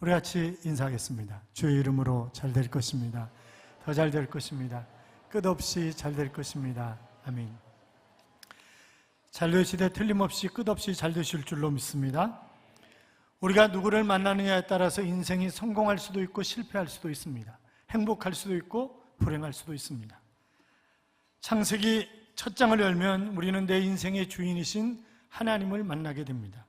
우리 같이 인사하겠습니다. 주의 이름으로 잘 될 것입니다. 더 잘 될 것입니다. 끝없이 잘 될 것입니다. 아멘. 잘 되시되 틀림없이 끝없이 잘 되실 줄로 믿습니다. 우리가 누구를 만나느냐에 따라서 인생이 성공할 수도 있고 실패할 수도 있습니다. 행복할 수도 있고 불행할 수도 있습니다. 창세기 첫 장을 열면 우리는 내 인생의 주인이신 하나님을 만나게 됩니다.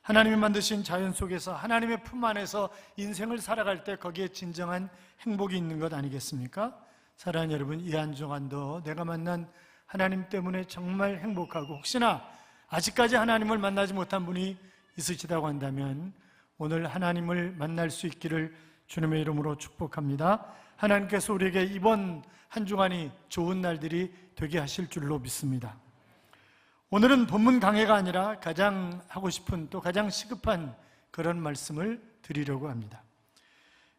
하나님이 만드신 자연 속에서 하나님의 품 안에서 인생을 살아갈 때 거기에 진정한 행복이 있는 것 아니겠습니까? 사랑하는 여러분, 이 한 주간도 내가 만난 하나님 때문에 정말 행복하고, 혹시나 아직까지 하나님을 만나지 못한 분이 있으시다고 한다면 오늘 하나님을 만날 수 있기를 주님의 이름으로 축복합니다. 하나님께서 우리에게 이번 한 주간이 좋은 날들이 되게 하실 줄로 믿습니다. 오늘은 본문 강해가 아니라 가장 하고 싶은, 또 가장 시급한 그런 말씀을 드리려고 합니다.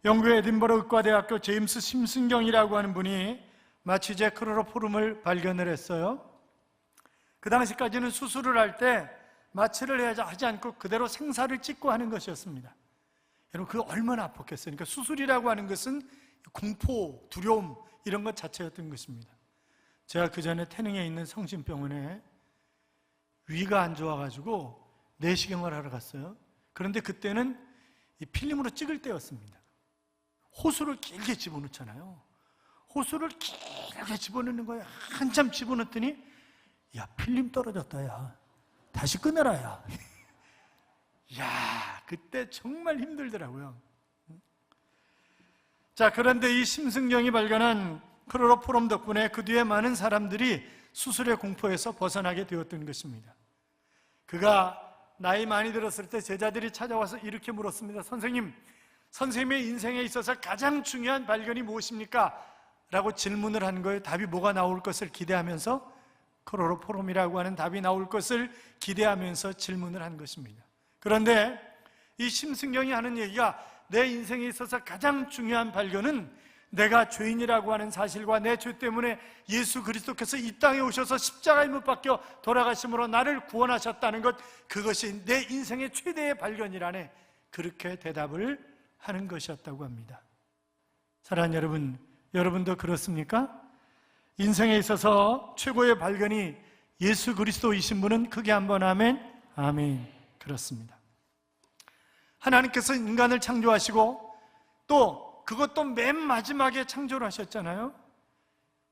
영국의 에딘버러 의과대학교 제임스 심승경이라고 하는 분이 마취제 클로로포름을 발견을 했어요. 그 당시까지는 수술을 할 때 마취를 하지 않고 그대로 생사를 찍고 하는 것이었습니다. 여러분, 그거 얼마나 아팠겠어요. 그러니까 수술이라고 하는 것은 공포, 두려움 이런 것 자체였던 것입니다. 제가 그 전에 태릉에 있는 성심병원에 위가 안 좋아가지고 내시경을 하러 갔어요. 그런데 그때는 이 필름으로 찍을 때였습니다. 호수를 길게 집어넣잖아요. 호수를 길게 집어넣는 거예요. 한참 집어넣더니 야, 필름 떨어졌다, 야, 다시 끊어라, 야. 야, 그때 정말 힘들더라고요. 자, 그런데 이 심승경이 발견한 클로로포름 덕분에 그 뒤에 많은 사람들이 수술의 공포에서 벗어나게 되었던 것입니다. 그가 나이 많이 들었을 때 제자들이 찾아와서 이렇게 물었습니다. 선생님의 인생에 있어서 가장 중요한 발견이 무엇입니까? 라고 질문을 한 거예요. 답이 뭐가 나올 것을 기대하면서, 클로로포름이라고 하는 답이 나올 것을 기대하면서 질문을 한 것입니다. 그런데 이 심승경이 하는 얘기가, 내 인생에 있어서 가장 중요한 발견은 내가 죄인이라고 하는 사실과 내 죄 때문에 예수 그리스도께서 이 땅에 오셔서 십자가에 못 박혀 돌아가심으로 나를 구원하셨다는 것, 그것이 내 인생의 최대의 발견이라네, 그렇게 대답을 하는 것이었다고 합니다. 사랑하는 여러분, 여러분도 그렇습니까? 인생에 있어서 최고의 발견이 예수 그리스도이신 분은 크게 한번 아멘? 아멘. 그렇습니다. 하나님께서 인간을 창조하시고 또 그것도 맨 마지막에 창조를 하셨잖아요.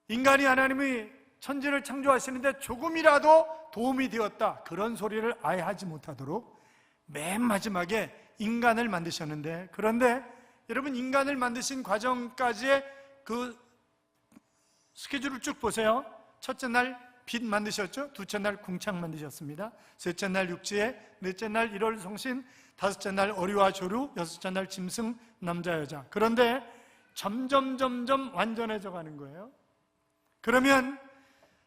인간이 하나님이 천지를 창조하시는데 조금이라도 도움이 되었다, 그런 소리를 아예 하지 못하도록 맨 마지막에 인간을 만드셨는데, 그런데 여러분, 인간을 만드신 과정까지의 그 스케줄을 쭉 보세요. 첫째 날 빛 만드셨죠? 둘째 날 궁창 만드셨습니다. 셋째 날 육지에, 넷째 날 일월성신, 다섯째 날 어리와 조류, 여섯째 날 짐승, 남자 여자. 그런데 점점 완전해져 가는 거예요. 그러면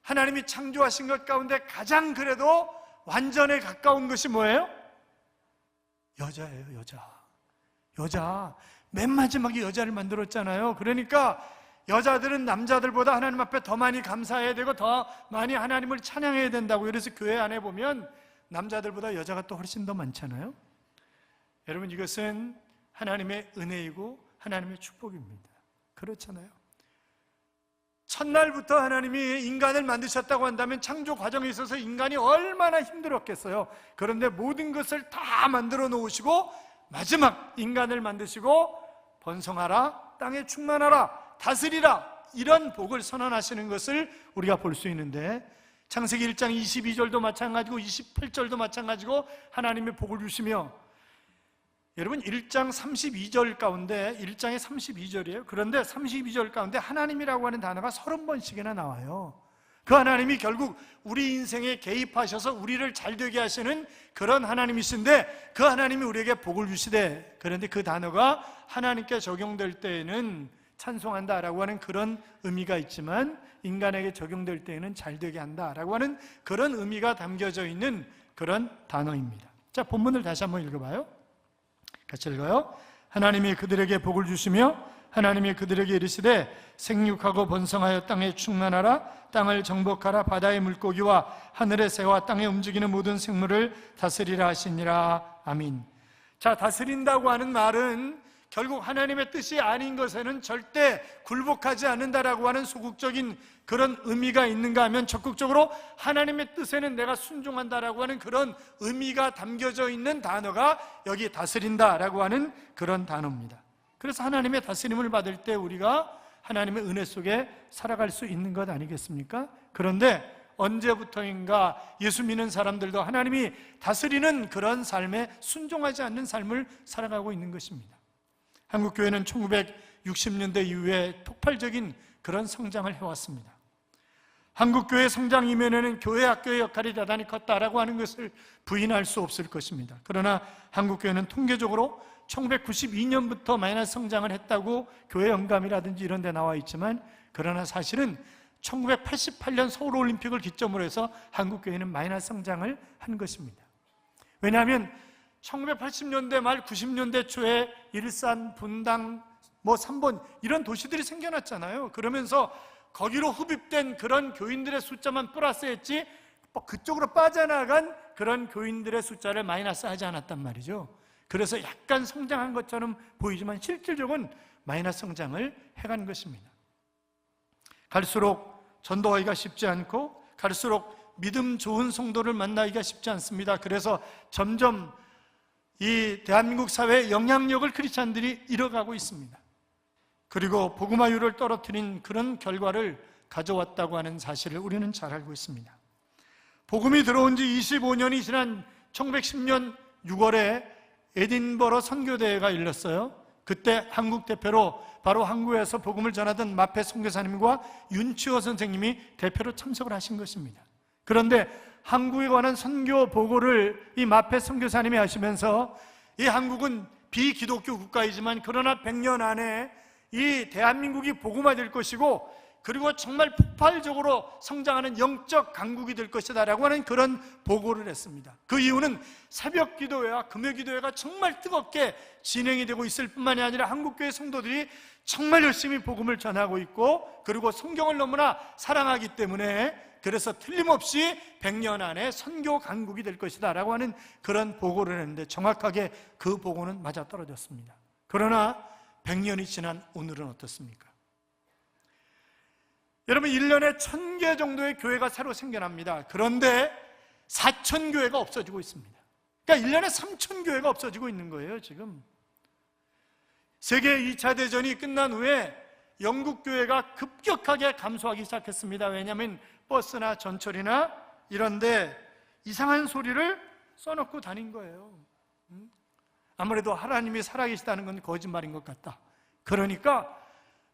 하나님이 창조하신 것 가운데 가장 그래도 완전에 가까운 것이 뭐예요? 여자예요. 여자. 맨 마지막에 여자를 만들었잖아요. 그러니까 여자들은 남자들보다 하나님 앞에 더 많이 감사해야 되고 더 많이 하나님을 찬양해야 된다고. 그래서 교회 안에 보면 남자들보다 여자가 또 훨씬 더 많잖아요. 여러분, 이것은 하나님의 은혜이고 하나님의 축복입니다. 그렇잖아요. 첫날부터 하나님이 인간을 만드셨다고 한다면 창조 과정에 있어서 인간이 얼마나 힘들었겠어요. 그런데 모든 것을 다 만들어 놓으시고 마지막 인간을 만드시고 번성하라, 땅에 충만하라, 다스리라, 이런 복을 선언하시는 것을 우리가 볼 수 있는데, 창세기 1장 22절도 마찬가지고 28절도 마찬가지고 하나님의 복을 주시며, 여러분 1장 32절 가운데, 1장에 32절이에요. 그런데 32절 가운데 하나님이라고 하는 단어가 30번씩이나 나와요. 그 하나님이 결국 우리 인생에 개입하셔서 우리를 잘되게 하시는 그런 하나님이신데, 그 하나님이 우리에게 복을 주시되, 그런데 그 단어가 하나님께 적용될 때에는 찬송한다라고 하는 그런 의미가 있지만, 인간에게 적용될 때에는 잘되게 한다라고 하는 그런 의미가 담겨져 있는 그런 단어입니다. 자, 본문을 다시 한번 읽어봐요. 같이 읽어요. 하나님이 그들에게 복을 주시며 하나님이 그들에게 이르시되 생육하고 번성하여 땅에 충만하라, 땅을 정복하라, 바다의 물고기와 하늘의 새와 땅에 움직이는 모든 생물을 다스리라 하시니라. 아멘. 자, 다스린다고 하는 말은 결국 하나님의 뜻이 아닌 것에는 절대 굴복하지 않는다라고 하는 소극적인 그런 의미가 있는가 하면 적극적으로 하나님의 뜻에는 내가 순종한다라고 하는 그런 의미가 담겨져 있는 단어가 여기 다스린다라고 하는 그런 단어입니다. 그래서 하나님의 다스림을 받을 때 우리가 하나님의 은혜 속에 살아갈 수 있는 것 아니겠습니까? 그런데 언제부터인가 예수 믿는 사람들도 하나님이 다스리는 그런 삶에 순종하지 않는 삶을 살아가고 있는 것입니다. 한국교회는 1960년대 이후에 폭발적인 그런 성장을 해왔습니다. 한국교회 성장 이면에는 교회 학교의 역할이 대단히 컸다라고 하는 것을 부인할 수 없을 것입니다. 그러나 한국교회는 통계적으로 1992년부터 마이너스 성장을 했다고 교회 연감이라든지 이런 데 나와 있지만, 그러나 사실은 1988년 서울올림픽을 기점으로 해서 한국교회는 마이너스 성장을 한 것입니다. 왜냐하면 1980년대 말 90년대 초에 일산, 분당, 삼본 이런 도시들이 생겨났잖아요. 그러면서 거기로 흡입된 그런 교인들의 숫자만 플러스했지 그쪽으로 빠져나간 그런 교인들의 숫자를 마이너스 하지 않았단 말이죠. 그래서 약간 성장한 것처럼 보이지만 실질적으로는 마이너스 성장을 해간 것입니다. 갈수록 전도하기가 쉽지 않고 갈수록 믿음 좋은 성도를 만나기가 쉽지 않습니다. 그래서 점점 이 대한민국 사회의 영향력을 크리스찬들이 잃어가고 있습니다. 그리고 복음화율을 떨어뜨린 그런 결과를 가져왔다고 하는 사실을 우리는 잘 알고 있습니다. 복음이 들어온 지 25년이 지난 1910년 6월에 에딘버러 선교대회가 열렸어요. 그때 한국 대표로 바로 한국에서 복음을 전하던 마페 선교사님과 윤치호 선생님이 대표로 참석을 하신 것입니다. 그런데 한국에 관한 선교 보고를 이 마페 선교사님이 하시면서 이 한국은 비기독교 국가이지만 그러나 100년 안에 이 대한민국이 복음화될 것이고 그리고 정말 폭발적으로 성장하는 영적 강국이 될 것이다 라고 하는 그런 보고를 했습니다. 그 이유는 새벽 기도회와 금요 기도회가 정말 뜨겁게 진행이 되고 있을 뿐만이 아니라 한국교회 성도들이 정말 열심히 복음을 전하고 있고 그리고 성경을 너무나 사랑하기 때문에 그래서 틀림없이 100년 안에 선교 강국이 될 것이다 라고 하는 그런 보고를 했는데 정확하게 그 보고는 맞아떨어졌습니다. 그러나 100년이 지난 오늘은 어떻습니까? 여러분 1년에 1000개 정도의 교회가 새로 생겨납니다. 그런데 4000교회가 없어지고 있습니다. 그러니까 1년에 3000교회가 없어지고 있는 거예요 지금. 세계 2차 대전이 끝난 후에 영국 교회가 급격하게 감소하기 시작했습니다. 왜냐하면 버스나 전철이나 이런데 이상한 소리를 써놓고 다닌 거예요. 아무래도 하나님이 살아계시다는 건 거짓말인 것 같다. 그러니까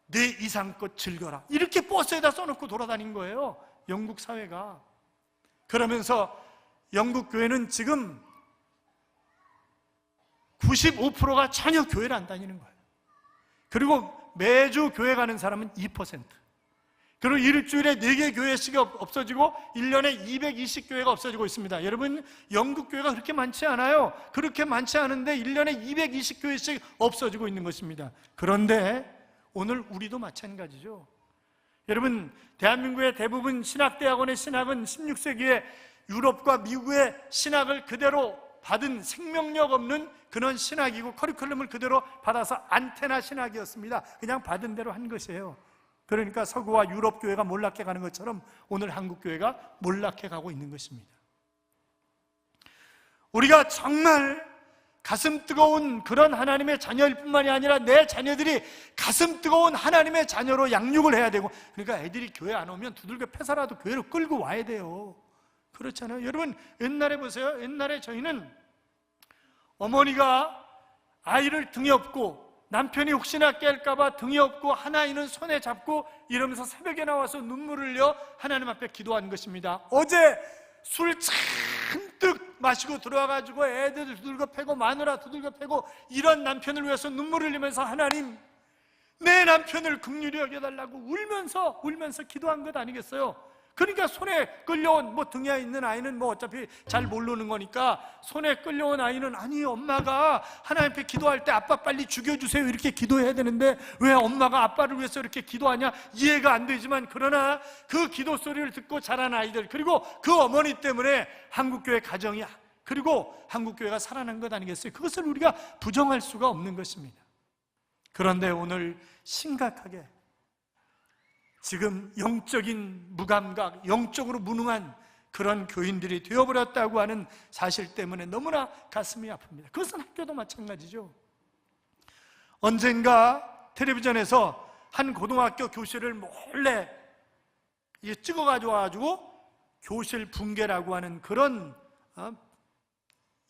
내 이상껏 즐겨라 이렇게 버스에다 써놓고 돌아다닌 거예요 영국 사회가. 그러면서 영국 교회는 지금 95%가 전혀 교회를 안 다니는 거예요. 그리고 매주 교회 가는 사람은 2%. 그리고 일주일에 4개 교회씩 없어지고 1년에 220교회가 없어지고 있습니다. 여러분 영국 교회가 그렇게 많지 않아요. 그렇게 많지 않은데 1년에 220교회씩 없어지고 있는 것입니다. 그런데 오늘 우리도 마찬가지죠. 여러분 대한민국의 대부분 신학대학원의 신학은 16세기에 유럽과 미국의 신학을 그대로 받은 생명력 없는 그런 신학이고 커리큘럼을 그대로 받아서 안테나 신학이었습니다. 그냥 받은 대로 한 것이에요. 그러니까 서구와 유럽 교회가 몰락해 가는 것처럼 오늘 한국 교회가 몰락해 가고 있는 것입니다. 우리가 정말 가슴 뜨거운 그런 하나님의 자녀일 뿐만이 아니라 내 자녀들이 가슴 뜨거운 하나님의 자녀로 양육을 해야 되고, 그러니까 애들이 교회 안 오면 두들겨 패서라도 교회로 끌고 와야 돼요. 그렇잖아요. 여러분 옛날에 보세요. 옛날에 저희는 어머니가 아이를 등에 업고 남편이 혹시나 깰까봐 등에 업고 한 아이는 손에 잡고 이러면서 새벽에 나와서 눈물을 흘려 하나님 앞에 기도한 것입니다. 어제 술 잔뜩 마시고 들어와가지고 애들 두들겨 패고 마누라 두들겨 패고 이런 남편을 위해서 눈물을 흘리면서 하나님 내 남편을 긍휼히 여겨달라고 울면서 기도한 것 아니겠어요? 그러니까 손에 끌려온 등에 있는 아이는 어차피 잘 모르는 거니까 손에 끌려온 아이는 아니 엄마가 하나님 앞에 기도할 때 아빠 빨리 죽여주세요 이렇게 기도해야 되는데 왜 엄마가 아빠를 위해서 이렇게 기도하냐 이해가 안 되지만 그러나 그 기도 소리를 듣고 자란 아이들 그리고 그 어머니 때문에 한국교회 가정이 그리고 한국교회가 살아난 것 아니겠어요? 그것을 우리가 부정할 수가 없는 것입니다. 그런데 오늘 심각하게 지금 영적인 무감각, 영적으로 무능한 그런 교인들이 되어버렸다고 하는 사실 때문에 너무나 가슴이 아픕니다. 그것은 학교도 마찬가지죠. 언젠가 텔레비전에서 한 고등학교 교실을 몰래 찍어가지고 교실 붕괴라고 하는 그런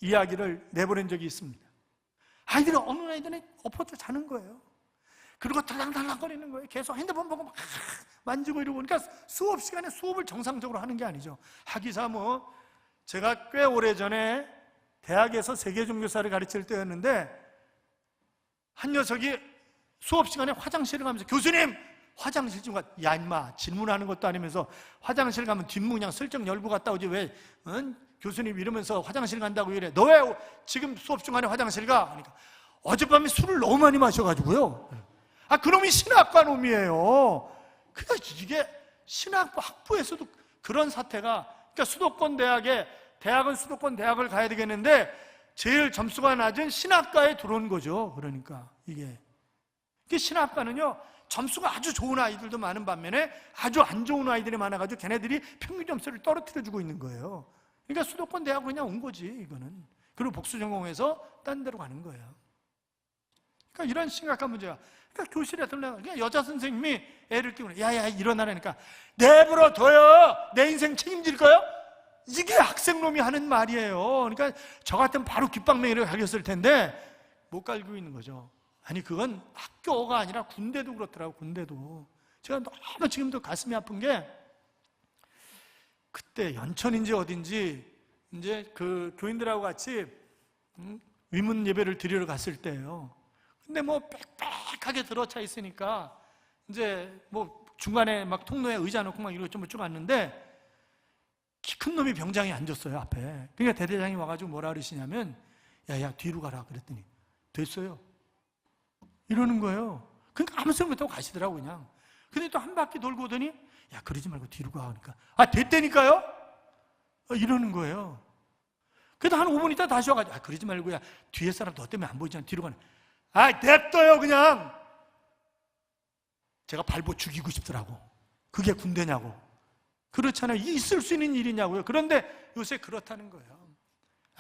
이야기를 내보낸 적이 있습니다. 어느 아이들은 엎어져 자는 거예요. 그리고 달랑달랑거리는 거예요. 계속 핸드폰 보고 막 만지고 이러고. 그러니까 수업 시간에 수업을 정상적으로 하는 게 아니죠. 하기사 제가 꽤 오래전에 대학에서 세계종교사를 가르칠 때였는데 한 녀석이 수업 시간에 화장실을 가면서 교수님! 화장실 좀 야 임마 질문하는 것도 아니면서 화장실 가면 뒷문 그냥 슬쩍 열고 갔다 오지 왜 교수님 이러면서 화장실 간다고 이래. 너 왜 지금 수업 중간에 화장실 가? 그러니까 어젯밤에 술을 너무 많이 마셔가지고요. 그놈이 신학과 놈이에요. 그러니까 이게 학부에서도 그런 사태가, 그러니까 수도권 대학은 수도권 대학을 가야 되겠는데 제일 점수가 낮은 신학과에 들어온 거죠. 그러니까 이게 신학과는요 점수가 아주 좋은 아이들도 많은 반면에 아주 안 좋은 아이들이 많아가지고 걔네들이 평균 점수를 떨어뜨려주고 있는 거예요. 그러니까 수도권 대학 그냥 온 거지 이거는. 그리고 복수 전공해서 딴 데로 가는 거예요. 그러니까 이런 심각한 문제가. 그러니까 교실에 들어가 여자 선생님이 애를 끼고 야야 일어나라니까 내버려 둬요. 내 인생 책임질 거요? 이게 학생놈이 하는 말이에요. 그러니까 저 같으면 바로 귓방맹이를 갈겼을 텐데 못 갈고 있는 거죠. 아니 그건 학교가 아니라 군대도 그렇더라고. 군대도. 제가 너무 지금도 가슴이 아픈 게 그때 연천인지 어딘지 이제 그 교인들하고 같이 위문 예배를 드리러 갔을 때예요. 근데 빽빽하게 들어차 있으니까 이제 중간에 막 통로에 의자 놓고 막 이러고 쭉 왔는데 키 큰 놈이 병장이 앉았어요 앞에. 그러니까 대대장이 와가지고 뭐라 그러시냐면 야야 뒤로 가라 그랬더니 됐어요 이러는 거예요. 그러니까 아무 소리 못하고 가시더라고 그냥. 근데 또 한 바퀴 돌고 오더니 야 그러지 말고 뒤로 가 그러니까 됐다니까요 이러는 거예요. 그래도 한 5분 있다 다시 와가지고 그러지 말고 야 뒤에 사람 너 때문에 안 보이잖아 뒤로 가는. 냅둬요 그냥. 제가 발보 죽이고 싶더라고. 그게 군대냐고. 그렇잖아요. 있을 수 있는 일이냐고요. 그런데 요새 그렇다는 거예요.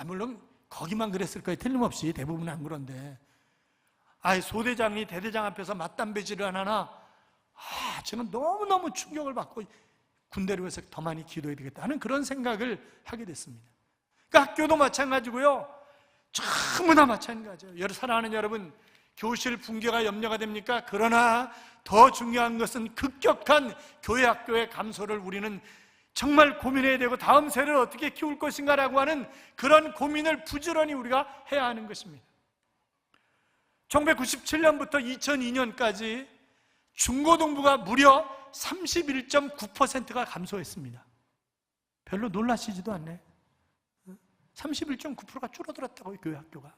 물론 거기만 그랬을 거예요. 틀림없이 대부분은 안 그런데 소대장이 대대장 앞에서 맞담배질을 안 하나 저는 너무너무 충격을 받고 군대로 해서 더 많이 기도해야 되겠다 하는 그런 생각을 하게 됐습니다. 그러니까 학교도 마찬가지고요. 전부 다 마찬가지예요. 사랑하는 여러분, 교실 붕괴가 염려가 됩니까? 그러나 더 중요한 것은 급격한 교회 학교의 감소를 우리는 정말 고민해야 되고 다음 세대를 어떻게 키울 것인가라고 하는 그런 고민을 부지런히 우리가 해야 하는 것입니다. 1997년부터 2002년까지 중고등부가 무려 31.9%가 감소했습니다. 별로 놀라시지도 않네. 31.9%가 줄어들었다고요, 교회 학교가.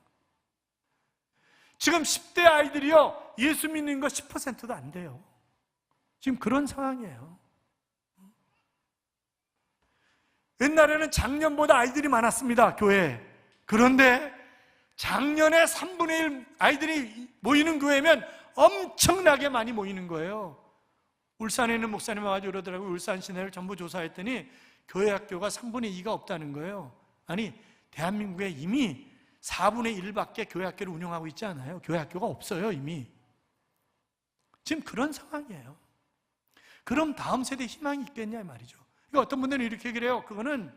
지금 10대 아이들이요, 예수 믿는 거 10%도 안 돼요. 지금 그런 상황이에요. 옛날에는 작년보다 아이들이 많았습니다, 교회에. 그런데 작년에 3분의 1 아이들이 모이는 교회면 엄청나게 많이 모이는 거예요. 울산에 있는 목사님 와가지고 그러더라고요. 울산 시내를 전부 조사했더니 교회 학교가 3분의 2가 없다는 거예요. 아니, 대한민국에 이미 4분의 1밖에 교회 학교를 운영하고 있지 않아요. 교회 학교가 없어요, 이미. 지금 그런 상황이에요. 그럼 다음 세대에 희망이 있겠냐 말이죠. 그러니까 어떤 분들은 이렇게 얘기를 해요. 그거는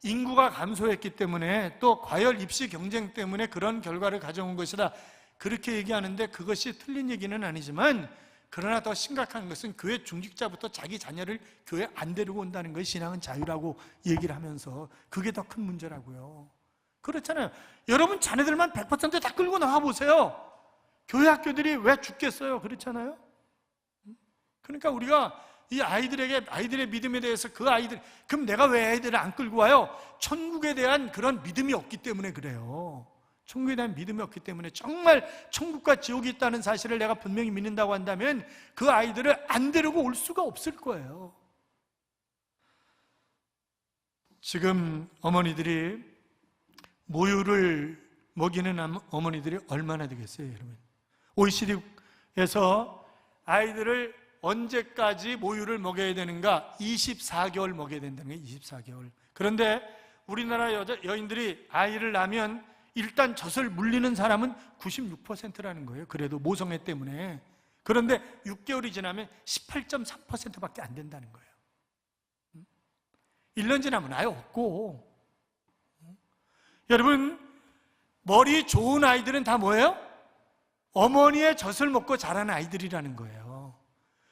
인구가 감소했기 때문에 또 과열 입시 경쟁 때문에 그런 결과를 가져온 것이다. 그렇게 얘기하는데 그것이 틀린 얘기는 아니지만, 그러나 더 심각한 것은 교회 중직자부터 자기 자녀를 교회 안 데리고 온다는 것이 신앙은 자유라고 얘기를 하면서 그게 더 큰 문제라고요. 그렇잖아요. 여러분 자녀들만 100% 끌고 나와보세요. 교회 학교들이 왜 죽겠어요? 그렇잖아요. 그러니까 우리가 이 아이들의 믿음에 대해서 그럼 내가 왜 아이들을 안 끌고 와요? 천국에 대한 그런 믿음이 없기 때문에 그래요. 천국에 대한 믿음이 없기 때문에, 정말 천국과 지옥이 있다는 사실을 내가 분명히 믿는다고 한다면 그 아이들을 안 데리고 올 수가 없을 거예요. 지금 어머니들이 모유를 먹이는 어머니들이 얼마나 되겠어요, 여러분? OECD에서 아이들을 언제까지 모유를 먹여야 되는가? 24개월 먹여야 된다는 거예요. 24개월. 그런데 우리나라 여인들이 아이를 낳으면 일단 젖을 물리는 사람은 96%라는 거예요. 그래도 모성애 때문에. 그런데 6개월이 지나면 18.3%밖에 안 된다는 거예요. 1년 지나면 아예 없고. 여러분, 머리 좋은 아이들은 다 뭐예요? 어머니의 젖을 먹고 자란 아이들이라는 거예요.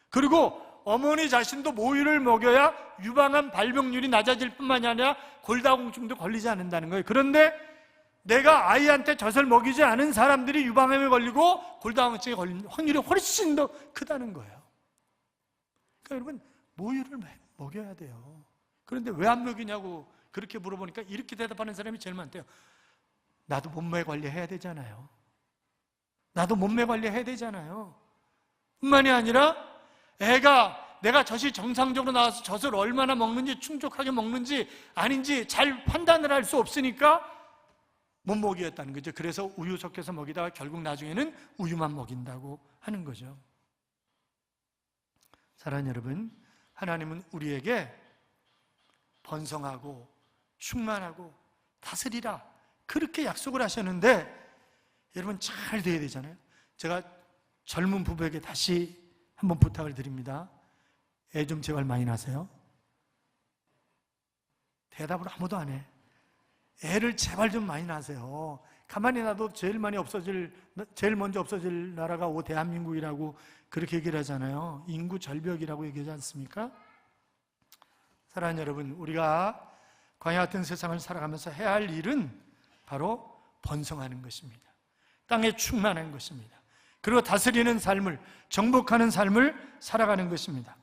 그리고 어머니 자신도 모유를 먹여야 유방암 발병률이 낮아질 뿐만이 아니라 골다공증도 걸리지 않는다는 거예요. 그런데 내가 아이한테 젖을 먹이지 않은 사람들이 유방암에 걸리고 골다공증에 걸리는 확률이 훨씬 더 크다는 거예요. 그러니까 여러분, 모유를 먹여야 돼요. 그런데 왜 안 먹이냐고 그렇게 물어보니까 이렇게 대답하는 사람이 제일 많대요. 나도 몸매 관리해야 되잖아요. 나도 몸매 관리해야 되잖아요. 뿐만이 아니라 내가 젖이 정상적으로 나와서 젖을 얼마나 먹는지, 충족하게 먹는지 아닌지 잘 판단을 할 수 없으니까 못 먹이었다는 거죠. 그래서 우유 섞여서 먹이다가 결국 나중에는 우유만 먹인다고 하는 거죠. 사랑하는 여러분, 하나님은 우리에게 번성하고 충만하고 다스리라 그렇게 약속을 하셨는데 여러분 잘 돼야 되잖아요. 제가 젊은 부부에게 다시 한번 부탁을 드립니다. 애 좀 제발 많이 낳으세요. 대답을 아무도 안 해. 애를 제발 좀 많이 낳으세요. 가만히 놔도 제일 먼저 없어질 나라가 대한민국이라고 그렇게 얘기를 하잖아요. 인구 절벽이라고 얘기하지 않습니까? 사랑하는 여러분, 우리가 광야 같은 세상을 살아가면서 해야 할 일은 바로 번성하는 것입니다. 땅에 충만한 것입니다. 그리고 다스리는 삶을, 정복하는 삶을 살아가는 것입니다.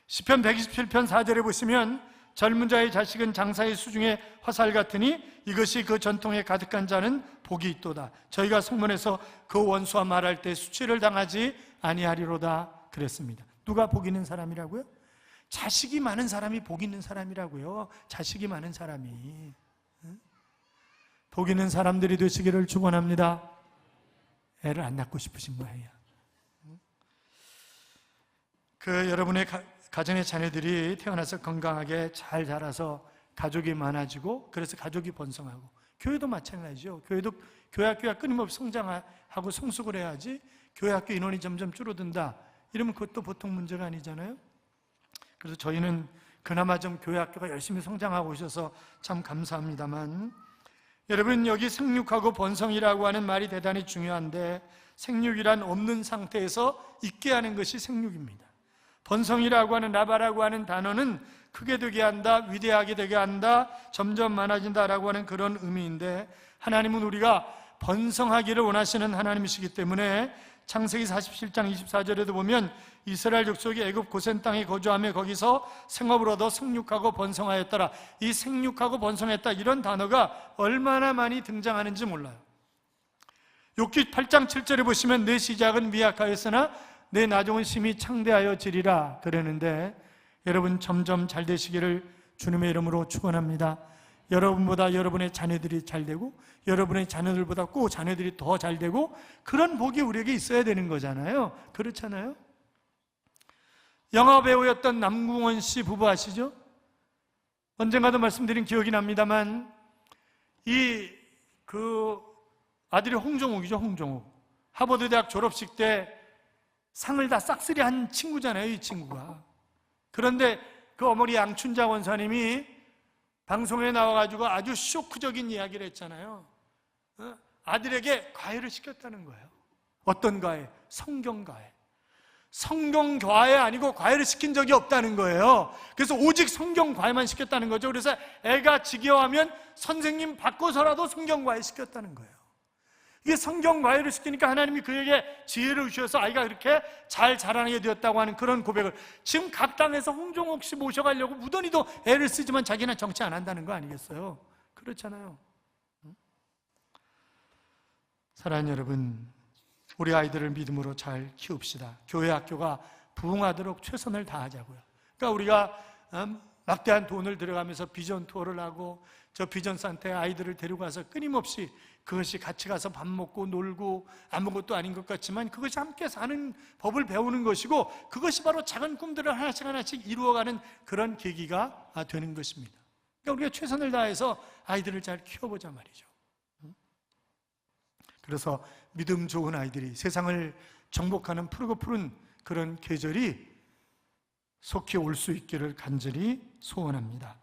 시편 127편 4절에 보시면 젊은 자의 자식은 장사의 수중에 화살 같으니 이것이 그 전통에 가득한 자는 복이 있도다. 저희가 성문에서 그 원수와 말할 때 수치를 당하지 아니하리로다 그랬습니다. 누가 복 있는 사람이라고요? 자식이 많은 사람이 복 있는 사람이라고요. 자식이 많은 사람이. 복 있는 사람들이 되시기를 축원합니다. 애를 안 낳고 싶으신 거예요. 여러분의 가정의 자녀들이 태어나서 건강하게 잘 자라서 가족이 많아지고 그래서 가족이 번성하고 교회도 마찬가지죠. 교회도 교회학교가 끊임없이 성장하고 성숙을 해야지 교회학교 인원이 점점 줄어든다 이러면 그것도 보통 문제가 아니잖아요. 그래서 저희는 그나마 좀 교회학교가 열심히 성장하고 있어서 참 감사합니다만 여러분 여기 생육하고 번성이라고 하는 말이 대단히 중요한데 생육이란 없는 상태에서 있게 하는 것이 생육입니다. 번성이라고 하는 라바라고 하는 단어는 크게 되게 한다, 위대하게 되게 한다, 점점 많아진다라고 하는 그런 의미인데 하나님은 우리가 번성하기를 원하시는 하나님이시기 때문에 창세기 47장 24절에도 보면 이스라엘 족속이 애굽 고센 땅에 거주하며 거기서 생업을 얻어 생육하고 번성하였더라. 이 생육하고 번성했다 이런 단어가 얼마나 많이 등장하는지 몰라요. 욥기 8장 7절에 보시면 내 시작은 미약하였으나 내 나중은 심히 창대하여지리라 그러는데 여러분 점점 잘 되시기를 주님의 이름으로 축원합니다. 여러분보다 여러분의 자녀들이 잘 되고 여러분의 자녀들보다 꼭 자녀들이 더 잘 되고 그런 복이 우리에게 있어야 되는 거잖아요. 그렇잖아요. 영화 배우였던 남궁원 씨 부부 아시죠? 언젠가도 말씀드린 기억이 납니다만 아들이 홍정욱이죠. 홍정욱 하버드 대학 졸업식 때 상을 다 싹쓸이 한 친구잖아요. 이 친구가. 그런데 그 어머니 양춘자 원사님이 방송에 나와가지고 아주 쇼크적인 이야기를 했잖아요. 아들에게 과외를 시켰다는 거예요. 어떤 과외? 성경 과외. 성경 과외 아니고 과외를 시킨 적이 없다는 거예요. 그래서 오직 성경 과외만 시켰다는 거죠. 그래서 애가 지겨워하면 선생님 바꿔서라도 성경 과외 시켰다는 거예요. 이게 성경 과외를 시키니까 하나님이 그에게 지혜를 주셔서 아이가 그렇게 잘 자라나게 되었다고 하는 그런 고백을 지금 각 당에서 홍종옥 씨 모셔가려고 무던히도 애를 쓰지만 자기는 정치 안 한다는 거 아니겠어요? 그렇잖아요. 사랑하는 여러분, 우리 아이들을 믿음으로 잘 키웁시다. 교회 학교가 부흥하도록 최선을 다하자고요. 그러니까 우리가 막대한 돈을 들여가면서 비전 투어를 하고 저 비전 센터에 아이들을 데려가서 끊임없이 그것이 같이 가서 밥 먹고 놀고 아무것도 아닌 것 같지만 그것이 함께 사는 법을 배우는 것이고 그것이 바로 작은 꿈들을 하나씩 하나씩 이루어가는 그런 계기가 되는 것입니다. 그러니까 우리가 최선을 다해서 아이들을 잘 키워보자 말이죠. 그래서 믿음 좋은 아이들이 세상을 정복하는 푸르고 푸른 그런 계절이 속히 올 수 있기를 간절히 소원합니다.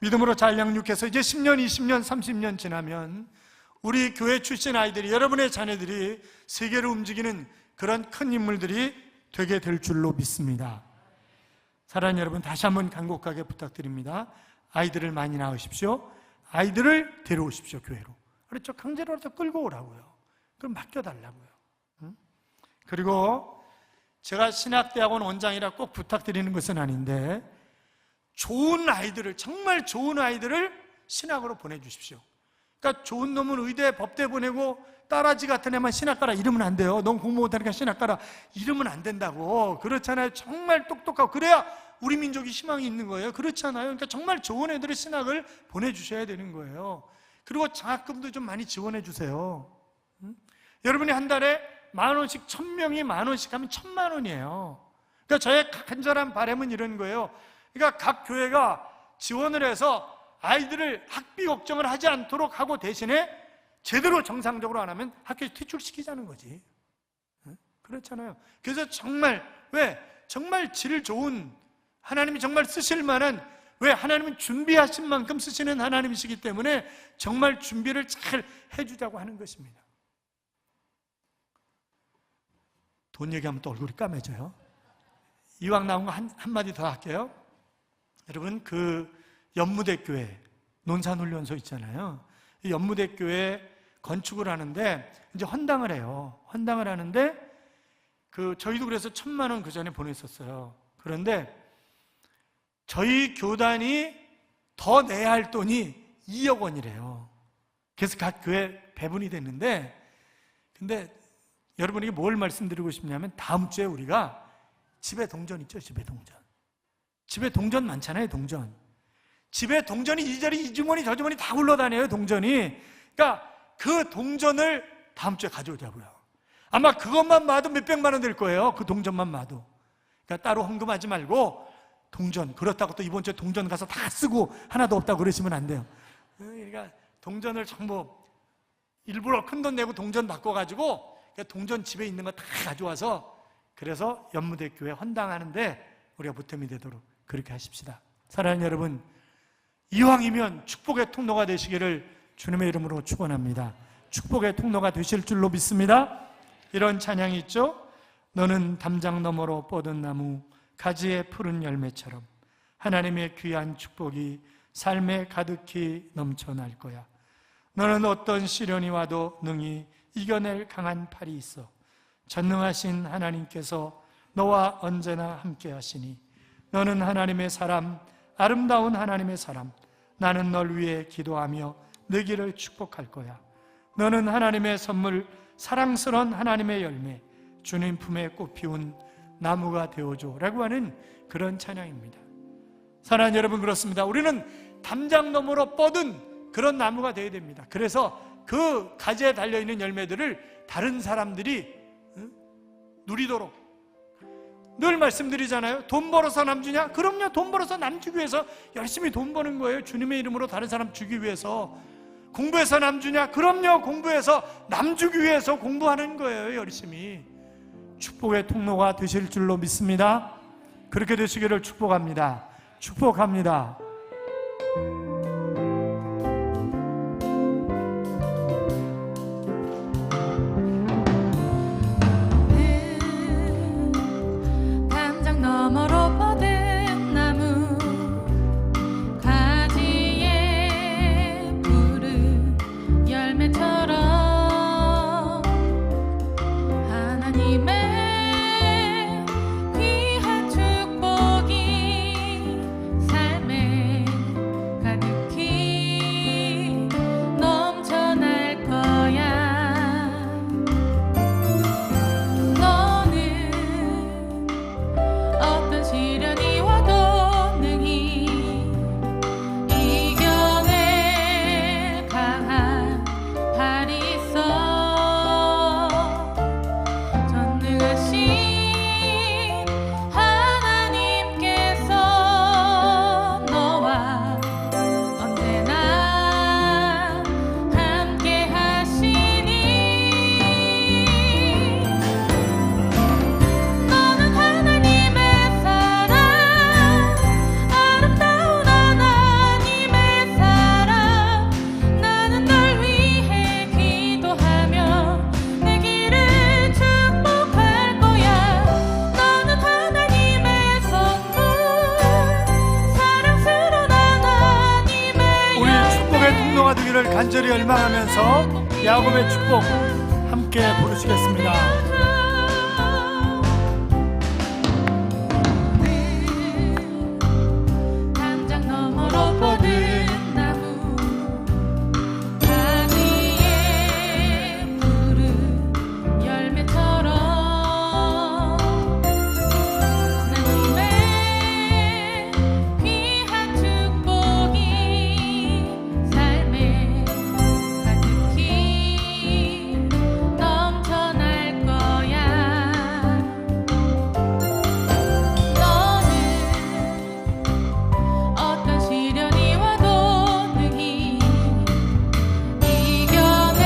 믿음으로 잘 양육해서 이제 10년, 20년, 30년 지나면 우리 교회 출신 아이들이, 여러분의 자녀들이 세계를 움직이는 그런 큰 인물들이 되게 될 줄로 믿습니다. 사랑하는 여러분, 다시 한번 간곡하게 부탁드립니다. 아이들을 많이 낳으십시오. 아이들을 데려오십시오, 교회로. 그렇죠? 강제로라도 끌고 오라고요. 그럼 맡겨달라고요. 그리고 제가 신학대학원 원장이라 꼭 부탁드리는 것은 아닌데 좋은 아이들을, 정말 좋은 아이들을 신학으로 보내주십시오. 그러니까 좋은 놈은 의대, 법대 보내고 따라지 같은 애만 신학 가라 이러면 안 돼요. 넌 공부 못하니까 신학 가라 이러면 안 된다고. 그렇잖아요. 정말 똑똑하고 그래야 우리 민족이 희망이 있는 거예요. 그렇잖아요. 그러니까 정말 좋은 애들의 신학을 보내주셔야 되는 거예요. 그리고 장학금도 좀 많이 지원해 주세요. 여러분이 한 달에 10,000원씩, 1000명이 10,000원씩 하면 10,000,000원이에요. 그러니까 저의 간절한 바람은 이런 거예요. 그러니까 각 교회가 지원을 해서 아이들을 학비 걱정을 하지 않도록 하고 대신에 제대로 정상적으로 안 하면 학교에서 퇴출시키자는 거지. 그렇잖아요. 그래서 정말, 정말 질 좋은, 하나님이 정말 쓰실 만한, 하나님은 준비하신 만큼 쓰시는 하나님이시기 때문에 정말 준비를 잘 해주자고 하는 것입니다. 돈 얘기하면 또 얼굴이 까매져요. 이왕 나온 거 한마디 더 할게요. 여러분, 연무대 교회 논산훈련소 있잖아요. 이 연무대 교회 건축을 하는데 이제 헌당을 해요. 헌당을 하는데 저희도 그래서 1,000,000원 그 전에 보냈었어요. 그런데 저희 교단이 더 내야 할 돈이 2억 원이래요. 그래서 각 교회 배분이 됐는데, 근데 여러분에게 뭘 말씀드리고 싶냐면 다음 주에 우리가 집에 동전 있죠? 집에 동전. 집에 동전 많잖아요, 동전. 집에 동전이 이리저리 이 주머니 저 주머니 다 굴러다녀요, 동전이. 그러니까 그 동전을 다음 주에 가져오자고요. 아마 그것만 봐도 몇백만 원 될 거예요. 그 동전만 봐도. 그러니까 따로 헌금하지 말고 동전, 그렇다고 또 이번 주에 동전 가서 다 쓰고 하나도 없다고 그러시면 안 돼요. 그러니까 동전을 전부 일부러 큰 돈 내고 동전 바꿔가지고 동전 집에 있는 거 다 가져와서 그래서 연무대 교회 헌당하는데 우리가 보탬이 되도록 그렇게 하십시다. 사랑하는 여러분, 이왕이면 축복의 통로가 되시기를 주님의 이름으로 축원합니다. 축복의 통로가 되실 줄로 믿습니다. 이런 찬양이 있죠. 너는 담장 너머로 뻗은 나무 가지에 푸른 열매처럼 하나님의 귀한 축복이 삶에 가득히 넘쳐날 거야. 너는 어떤 시련이 와도 능히 이겨낼 강한 팔이 있어. 전능하신 하나님께서 너와 언제나 함께 하시니 너는 하나님의 사람, 아름다운 하나님의 사람. 나는 널 위해 기도하며 네 길을 축복할 거야. 너는 하나님의 선물, 사랑스러운 하나님의 열매, 주님 품에 꽃피운 나무가 되어줘 라고 하는 그런 찬양입니다. 사랑하는 여러분, 그렇습니다. 우리는 담장 너머로 뻗은 그런 나무가 되어야 됩니다. 그래서 그 가지에 달려있는 열매들을 다른 사람들이 누리도록. 늘 말씀드리잖아요. 돈 벌어서 남 주냐? 그럼요. 돈 벌어서 남 주기 위해서 열심히 돈 버는 거예요. 주님의 이름으로 다른 사람 주기 위해서. 공부해서 남 주냐? 그럼요. 공부해서 남 주기 위해서 공부하는 거예요. 열심히. 축복의 통로가 되실 줄로 믿습니다. 그렇게 되시기를 축복합니다. 축복합니다. 시련이 와도 능히 열망하면서 야곱의 축복 함께 부르시겠습니다. 담장 너머로 뻗은 나무 가지에 푸른 열매처럼 하나님의 귀한 축복이 삶에 가득히 넘쳐날 거야. 너는 어떤 시련이 와도 능히 이겨낼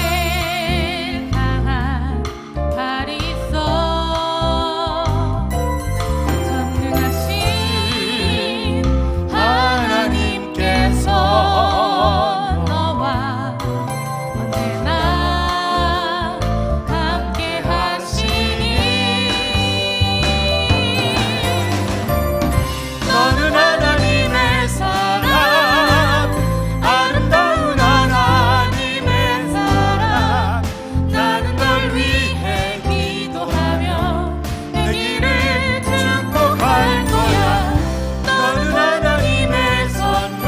강한 발이 있어. 전능하신 하나님께서 너와 언제나 함께 하시니. 너는 하나님의 사람, 아름다운 하나님의 사람. 나는 널 위해 기도하며 내 길을 축복할 거야. 너는 하나님의 선물,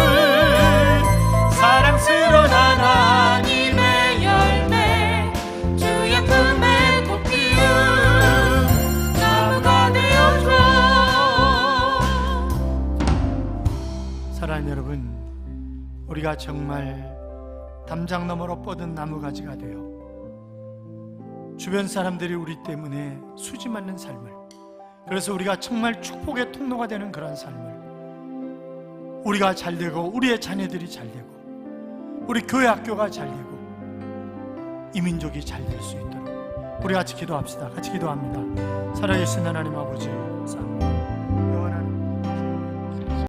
사랑스러운 하나님의 열매, 주의 품에 꽃 피운 나무가 되어줘. 사랑하는 여러분, 우리가 정말 담장 너머로 뻗은 나무가지가 되어 주변 사람들이 우리 때문에 수지 맞는 삶을, 그래서 우리가 정말 축복의 통로가 되는 그런 삶을, 우리가 잘 되고 우리의 자녀들이 잘 되고 우리 교회 학교가 잘 되고 이 민족이 잘 될 수 있도록 우리 같이 기도합시다. 같이 기도합니다. 살아계신 하나님 아버지, 감사합니다.